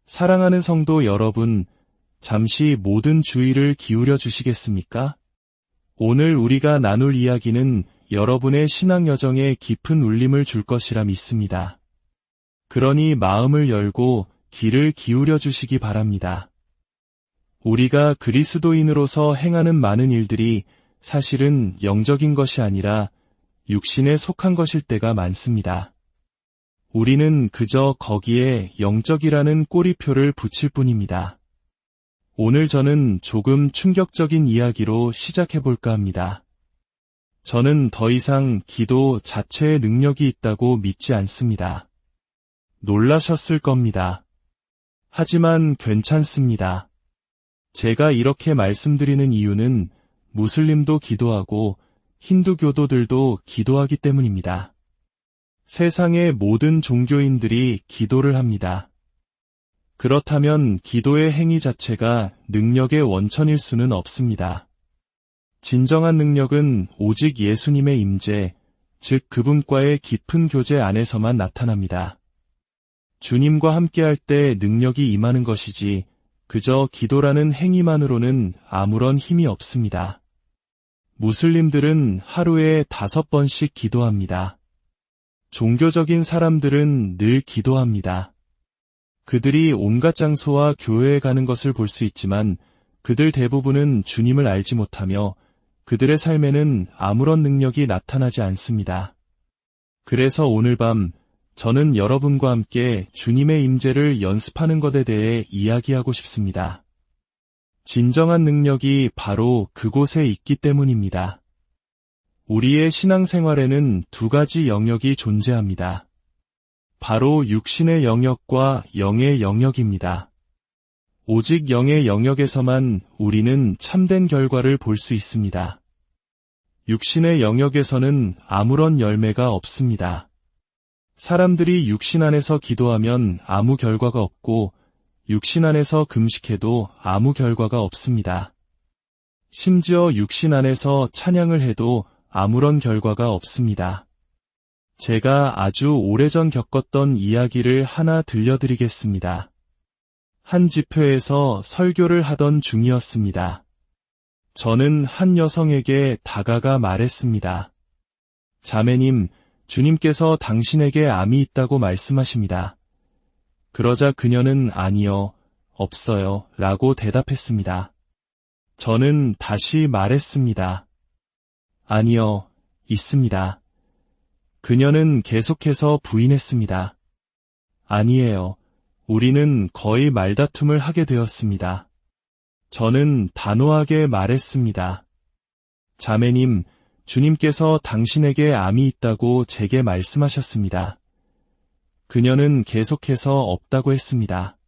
사랑하는 성도 여러분, 잠시 모든 주의를 기울여 주시겠습니까? 오늘 우리가 나눌 이야기는 여러분의 신앙 여정에 깊은 울림을 줄 것이라 믿습니다. 그러니 마음을 열고 귀를 기울여 주시기 바랍니다. 우리가 그리스도인으로서 행하는 많은 일들이 사실은 영적인 것이 아니라 육신에 속한 것일 때가 많습니다. 우리는 그저 거기에 영적이라는 꼬리표를 붙일 뿐입니다. 오늘 저는 조금 충격적인 이야기로 시작해볼까 합니다. 저는 더 이상 기도 자체의 능력이 있다고 믿지 않습니다. 놀라셨을 겁니다. 하지만 괜찮습니다. 제가 이렇게 말씀드리는 이유는 무슬림도 기도하고 힌두교도들도 기도하기 때문입니다. 세상의 모든 종교인들이 기도를 합니다. 그렇다면 기도의 행위 자체가 능력의 원천일 수는 없습니다. 진정한 능력은 오직 예수님의 임재, 즉 그분과의 깊은 교제 안에서만 나타납니다. 주님과 함께할 때 능력이 임하는 것이지 그저 기도라는 행위만으로는 아무런 힘이 없습니다. 무슬림들은 하루에 5번씩 기도합니다. 종교적인 사람들은 늘 기도합니다. 그들이 온갖 장소와 교회에 가는 것을 볼 수 있지만 그들 대부분은 주님을 알지 못하며 그들의 삶에는 아무런 능력이 나타나지 않습니다. 그래서 오늘 밤 저는 여러분과 함께 주님의 임재를 연습하는 것에 대해 이야기하고 싶습니다. 진정한 능력이 바로 그곳에 있기 때문입니다. 우리의 신앙생활에는 두 가지 영역이 존재합니다. 바로 육신의 영역과 영의 영역입니다. 오직 영의 영역에서만 우리는 참된 결과를 볼 수 있습니다. 육신의 영역에서는 아무런 열매가 없습니다. 사람들이 육신 안에서 기도하면 아무 결과가 없고 육신 안에서 금식해도 아무 결과가 없습니다. 심지어 육신 안에서 찬양을 해도 아무런 결과가 없습니다. 제가 아주 오래전 겪었던 이야기를 하나 들려드리겠습니다. 한 집회에서 설교를 하던 중이었습니다. 저는 한 여성에게 다가가 말했습니다. 자매님, 주님께서 당신에게 암이 있다고 말씀하십니다. 그러자 그녀는 아니요, 없어요, 라고 대답했습니다. 저는 다시 말했습니다. 아니요, 있습니다. 그녀는 계속해서 부인했습니다. 아니에요. 우리는 거의 말다툼을 하게 되었습니다. 저는 단호하게 말했습니다. 자매님, 주님께서 당신에게 암이 있다고 제게 말씀하셨습니다. 그녀는 계속해서 없다고 했습니다.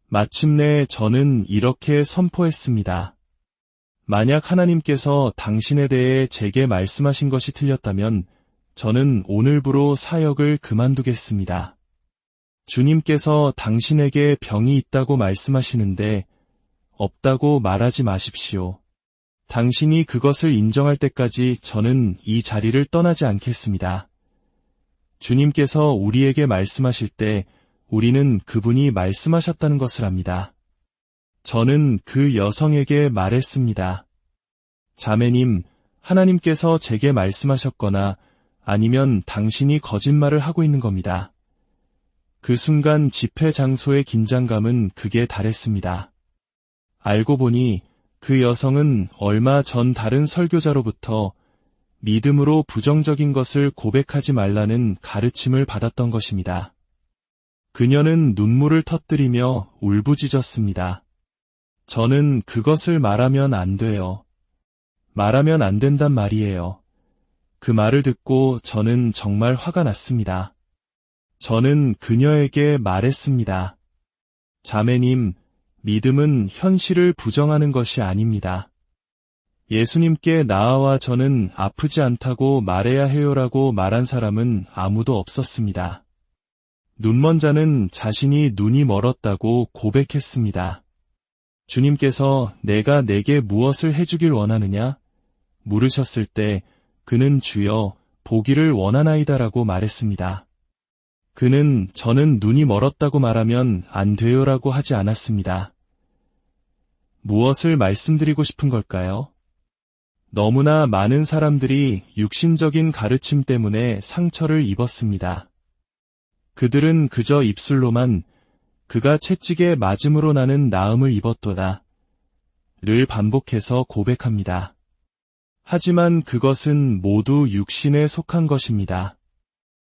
마침내 저는 이렇게 선포했습니다. 만약 하나님께서 당신에 대해 제게 말씀하신 것이 틀렸다면 저는 오늘부로 사역을 그만두겠습니다. 주님께서 당신에게 병이 있다고 말씀하시는데 없다고 말하지 마십시오. 당신이 그것을 인정할 때까지 저는 이 자리를 떠나지 않겠습니다. 주님께서 우리에게 말씀하실 때 우리는 그분이 말씀하셨다는 것을 압니다. 저는 그 여성에게 말했습니다. 자매님, 하나님께서 제게 말씀하셨거나 아니면 당신이 거짓말을 하고 있는 겁니다. 그 순간 집회 장소의 긴장감은 극에 달했습니다. 알고 보니 그 여성은 얼마 전 다른 설교자로부터 믿음으로 부정적인 것을 고백하지 말라는 가르침을 받았던 것입니다. 그녀는 눈물을 터뜨리며 울부짖었습니다. 저는 그것을 말하면 안 돼요. 말하면 안 된단 말이에요. 그 말을 듣고 저는 정말 화가 났습니다. 저는 그녀에게 말했습니다. 자매님, 믿음은 현실을 부정하는 것이 아닙니다. 예수님께 나아와 저는 아프지 않다고 말해야 해요라고 말한 사람은 아무도 없었습니다. 눈먼 자는 자신이 눈이 멀었다고 고백했습니다. 주님께서 내가 내게 무엇을 해주길 원하느냐? 물으셨을 때 그는 주여 보기를 원하나이다라고 말했습니다. 그는 저는 눈이 멀었다고 말하면 안 돼요라고 하지 않았습니다. 무엇을 말씀드리고 싶은 걸까요? 너무나 많은 사람들이 육신적인 가르침 때문에 상처를 입었습니다. 그들은 그저 입술로만 그가 채찍에 맞음으로 나는 나음을 입었도다 를 반복해서 고백합니다. 하지만 그것은 모두 육신에 속한 것입니다.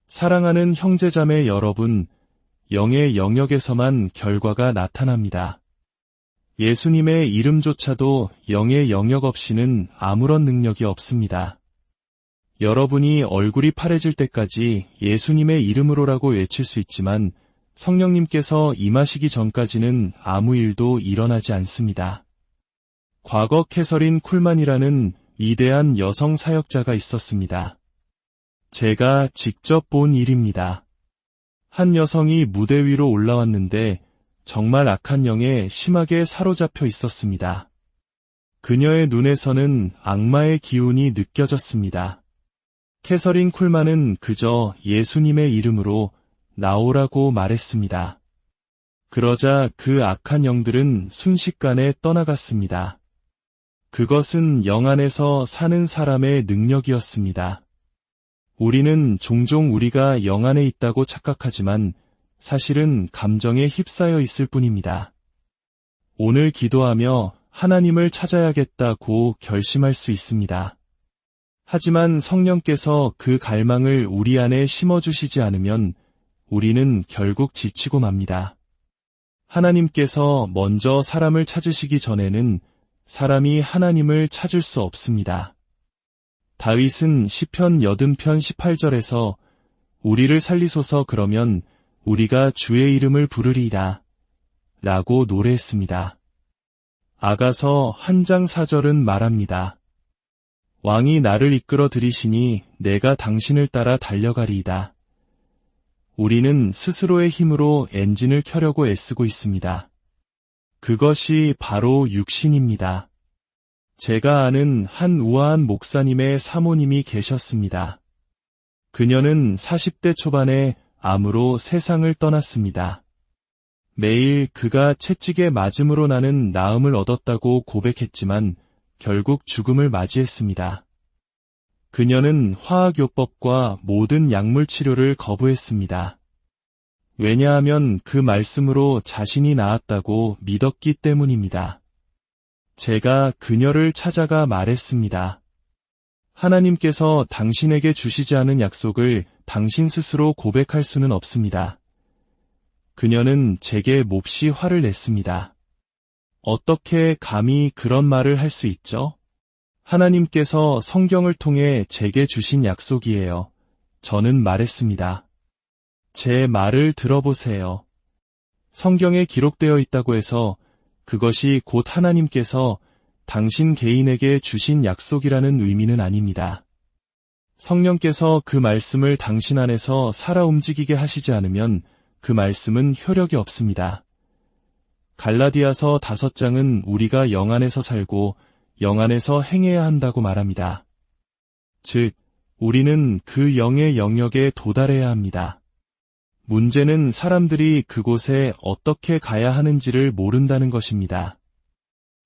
사랑하는 형제자매 여러분, 영의 영역에서만 결과가 나타납니다. 예수님의 이름조차도 영의 영역 없이는 아무런 능력이 없습니다. 여러분이 얼굴이 파래질 때까지 예수님의 이름으로라고 외칠 수 있지만 성령님께서 임하시기 전까지는 아무 일도 일어나지 않습니다. 과거 캐서린 쿨만이라는 위대한 여성 사역자가 있었습니다. 제가 직접 본 일입니다. 한 여성이 무대 위로 올라왔는데 정말 악한 영에 심하게 사로잡혀 있었습니다. 그녀의 눈에서는 악마의 기운이 느껴졌습니다. 캐서린 쿨만은 그저 예수님의 이름으로 나오라고 말했습니다. 그러자 그 악한 영들은 순식간에 떠나갔습니다. 그것은 영 안에서 사는 사람의 능력이었습니다. 우리는 종종 우리가 영 안에 있다고 착각하지만 사실은 감정에 휩싸여 있을 뿐입니다. 오늘 기도하며 하나님을 찾아야겠다고 결심할 수 있습니다. 하지만 성령께서 그 갈망을 우리 안에 심어주시지 않으면 우리는 결국 지치고 맙니다. 하나님께서 먼저 사람을 찾으시기 전에는 사람이 하나님을 찾을 수 없습니다. 다윗은 시편 80편 18절에서 우리를 살리소서 그러면 우리가 주의 이름을 부르리이다 라고 노래했습니다. 아가서 1장 4절은 말합니다. 왕이 나를 이끌어 들이시니 내가 당신을 따라 달려가리이다. 우리는 스스로의 힘으로 엔진을 켜려고 애쓰고 있습니다. 그것이 바로 육신입니다. 제가 아는 한 우아한 목사님의 사모님이 계셨습니다. 그녀는 40대 초반에 암으로 세상을 떠났습니다. 매일 그가 채찍에 맞음으로 나는 나음을 얻었다고 고백했지만 결국 죽음을 맞이했습니다. 그녀는 화학요법과 모든 약물 치료를 거부했습니다. 왜냐하면 그 말씀으로 자신이 나았다고 믿었기 때문입니다. 제가 그녀를 찾아가 말했습니다. 하나님께서 당신에게 주시지 않은 약속을 당신 스스로 고백할 수는 없습니다. 그녀는 제게 몹시 화를 냈습니다. 어떻게 감히 그런 말을 할 수 있죠? 하나님께서 성경을 통해 제게 주신 약속이에요. 저는 말했습니다. 제 말을 들어보세요. 성경에 기록되어 있다고 해서 그것이 곧 하나님께서 당신 개인에게 주신 약속이라는 의미는 아닙니다. 성령께서 그 말씀을 당신 안에서 살아 움직이게 하시지 않으면 그 말씀은 효력이 없습니다. 갈라디아서 5장은 우리가 영 안에서 살고 영 안에서 행해야 한다고 말합니다. 즉, 우리는 그 영의 영역에 도달해야 합니다. 문제는 사람들이 그곳에 어떻게 가야 하는지를 모른다는 것입니다.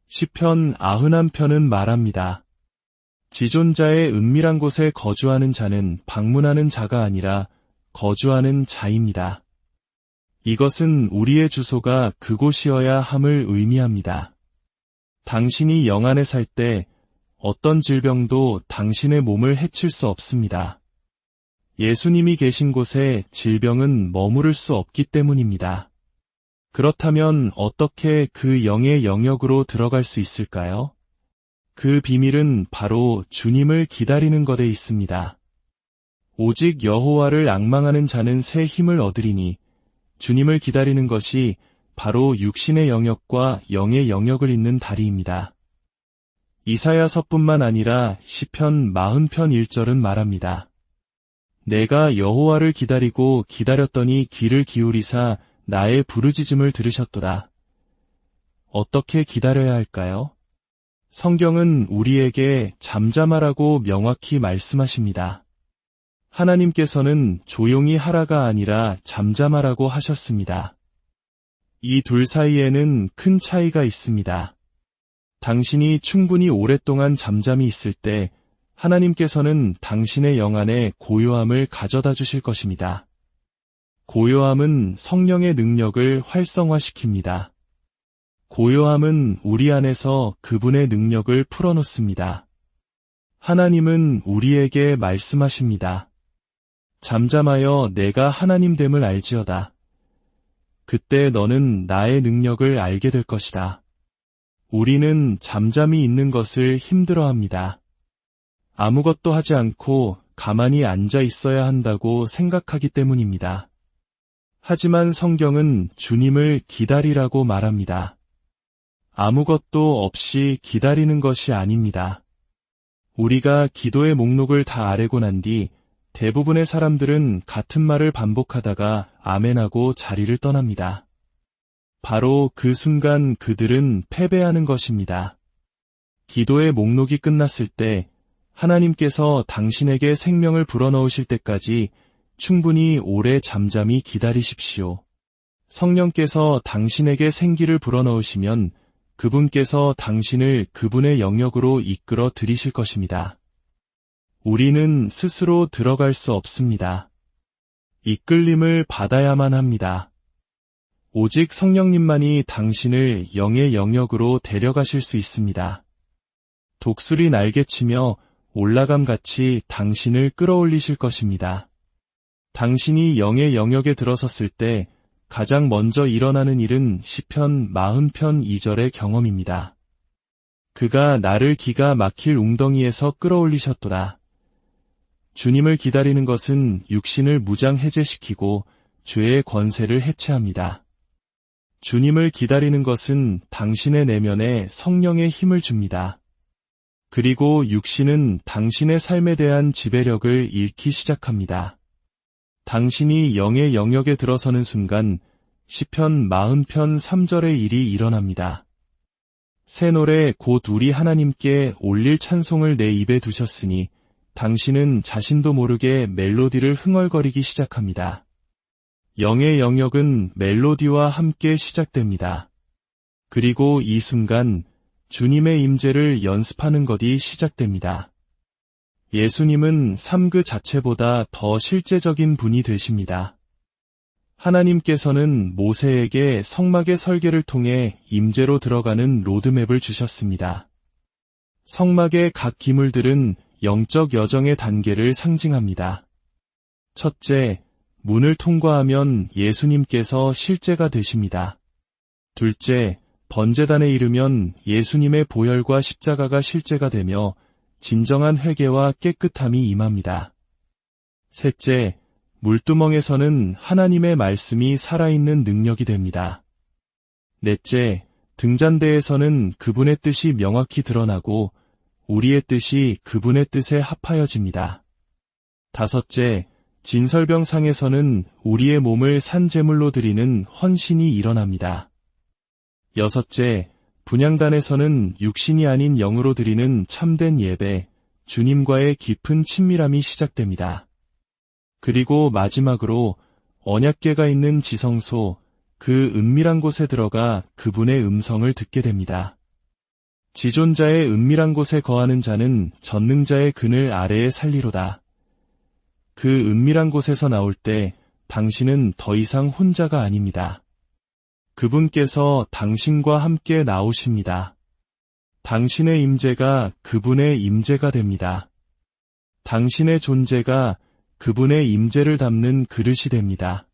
시편 91편은 말합니다. 지존자의 은밀한 곳에 거주하는 자는 방문하는 자가 아니라 거주하는 자입니다. 이것은 우리의 주소가 그곳이어야 함을 의미합니다. 당신이 영 안에 살 때 어떤 질병도 당신의 몸을 해칠 수 없습니다. 예수님이 계신 곳에 질병은 머무를 수 없기 때문입니다. 그렇다면 어떻게 그 영의 영역으로 들어갈 수 있을까요? 그 비밀은 바로 주님을 기다리는 것에 있습니다. 오직 여호와를 앙망하는 자는 새 힘을 얻으리니 주님을 기다리는 것이 바로 육신의 영역과 영의 영역을 잇는 다리입니다. 이사야서뿐만 아니라 시편 40편 1절은 말합니다. 내가 여호와를 기다리고 기다렸더니 귀를 기울이사 나의 부르짖음을 들으셨도다. 어떻게 기다려야 할까요? 성경은 우리에게 잠잠하라고 명확히 말씀하십니다. 하나님께서는 조용히 하라가 아니라 잠잠하라고 하셨습니다. 이 둘 사이에는 큰 차이가 있습니다. 당신이 충분히 오랫동안 잠잠히 있을 때 하나님께서는 당신의 영 안에 고요함을 가져다 주실 것입니다. 고요함은 성령의 능력을 활성화시킵니다. 고요함은 우리 안에서 그분의 능력을 풀어놓습니다. 하나님은 우리에게 말씀하십니다. 잠잠하여 내가 하나님됨을 알지어다. 그때 너는 나의 능력을 알게 될 것이다. 우리는 잠잠히 있는 것을 힘들어합니다. 아무것도 하지 않고 가만히 앉아 있어야 한다고 생각하기 때문입니다. 하지만 성경은 주님을 기다리라고 말합니다. 아무것도 없이 기다리는 것이 아닙니다. 우리가 기도의 목록을 다 아뢰고 난 뒤 대부분의 사람들은 같은 말을 반복하다가 아멘하고 자리를 떠납니다. 바로 그 순간 그들은 패배하는 것입니다. 기도의 목록이 끝났을 때 하나님께서 당신에게 생명을 불어넣으실 때까지 충분히 오래 잠잠히 기다리십시오. 성령께서 당신에게 생기를 불어넣으시면 그분께서 당신을 그분의 영역으로 이끌어 들이실 것입니다. 우리는 스스로 들어갈 수 없습니다. 이끌림을 받아야만 합니다. 오직 성령님만이 당신을 영의 영역으로 데려가실 수 있습니다. 독수리 날개치며 올라감같이 당신을 끌어올리실 것입니다. 당신이 영의 영역에 들어섰을 때 가장 먼저 일어나는 일은 시편 40편 2절의 경험입니다. 그가 나를 기가 막힐 웅덩이에서 끌어올리셨도다. 주님을 기다리는 것은 육신을 무장 해제시키고 죄의 권세를 해체합니다. 주님을 기다리는 것은 당신의 내면에 성령의 힘을 줍니다. 그리고 육신은 당신의 삶에 대한 지배력을 잃기 시작합니다. 당신이 영의 영역에 들어서는 순간 시편 40편 3절의 일이 일어납니다. 새 노래 곧 우리 하나님께 올릴 찬송을 내 입에 두셨으니 당신은 자신도 모르게 멜로디를 흥얼거리기 시작합니다. 영의 영역은 멜로디와 함께 시작됩니다. 그리고 이 순간 주님의 임재를 연습하는 것이 시작됩니다. 예수님은 삶 그 자체보다 더 실제적인 분이 되십니다. 하나님께서는 모세에게 성막의 설계를 통해 임재로 들어가는 로드맵을 주셨습니다. 성막의 각 기물들은 영적 여정의 단계를 상징합니다. 첫째, 문을 통과하면 예수님께서 실제가 되십니다. 둘째, 번제단에 이르면 예수님의 보혈과 십자가가 실제가 되며 진정한 회개와 깨끗함이 임합니다. 셋째, 물두멍에서는 하나님의 말씀이 살아있는 능력이 됩니다. 넷째, 등잔대에서는 그분의 뜻이 명확히 드러나고 우리의 뜻이 그분의 뜻에 합하여집니다. 다섯째, 진설병상에서는 우리의 몸을 산제물로 드리는 헌신이 일어납니다. 여섯째, 분향단에서는 육신이 아닌 영으로 드리는 참된 예배, 주님과의 깊은 친밀함이 시작됩니다. 그리고 마지막으로 언약궤가 있는 지성소, 그 은밀한 곳에 들어가 그분의 음성을 듣게 됩니다. 지존자의 은밀한 곳에 거하는 자는 전능자의 그늘 아래에 살리로다. 그 은밀한 곳에서 나올 때 당신은 더 이상 혼자가 아닙니다. 그분께서 당신과 함께 나오십니다. 당신의 임재가 그분의 임재가 됩니다. 당신의 존재가 그분의 임재를 담는 그릇이 됩니다.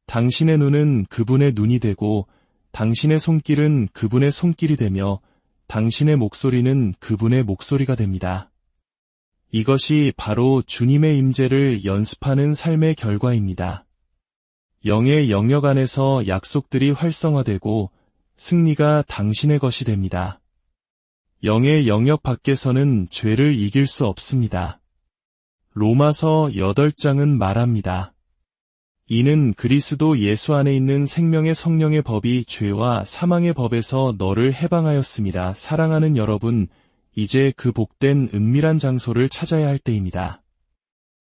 당신의 눈은 그분의 눈이 되고 당신의 손길은 그분의 손길이 되며 당신의 목소리는 그분의 목소리가 됩니다. 이것이 바로 주님의 임재를 연습하는 삶의 결과입니다. 영의 영역 안에서 약속들이 활성화되고 승리가 당신의 것이 됩니다. 영의 영역 밖에서는 죄를 이길 수 없습니다. 로마서 8장은 말합니다. 이는 그리스도 예수 안에 있는 생명의 성령의 법이 죄와 사망의 법에서 너를 해방하였음이라. 사랑하는 여러분, 이제 그 복된 은밀한 장소를 찾아야 할 때입니다.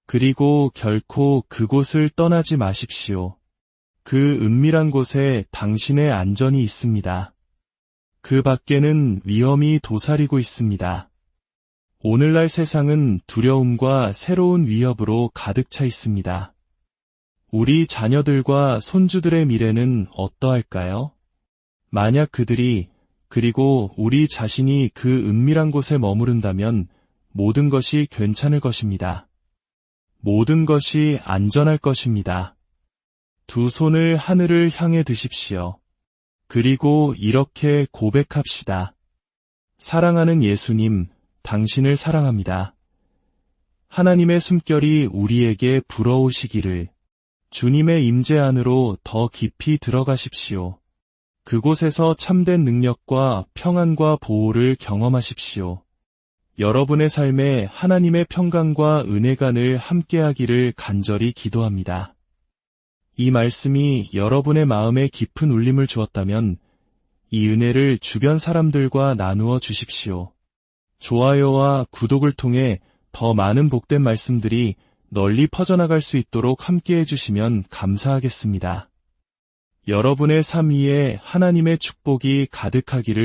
그리고 결코 그곳을 떠나지 마십시오. 그 은밀한 곳에 당신의 안전이 있습니다. 그 밖에는 위험이 도사리고 있습니다. 오늘날 세상은 두려움과 새로운 위협으로 가득 차 있습니다. 우리 자녀들과 손주들의 미래는 어떠할까요? 만약 그들이 그리고 우리 자신이 그 은밀한 곳에 머무른다면 모든 것이 괜찮을 것입니다. 모든 것이 안전할 것입니다. 두 손을 하늘을 향해 드십시오. 그리고 이렇게 고백합시다. 사랑하는 예수님, 당신을 사랑합니다. 하나님의 숨결이 우리에게 불어오시기를. 주님의 임재 안으로 더 깊이 들어가십시오. 그곳에서 참된 능력과 평안과 보호를 경험하십시오. 여러분의 삶에 하나님의 평강과 은혜가 늘 함께하기를 간절히 기도합니다. 이 말씀이 여러분의 마음에 깊은 울림을 주었다면 이 은혜를 주변 사람들과 나누어 주십시오. 좋아요와 구독을 통해 더 많은 복된 말씀들이 널리 퍼져나갈 수 있도록 함께해 주시면 감사하겠습니다. 여러분의 삶 위에 하나님의 축복이 가득하기를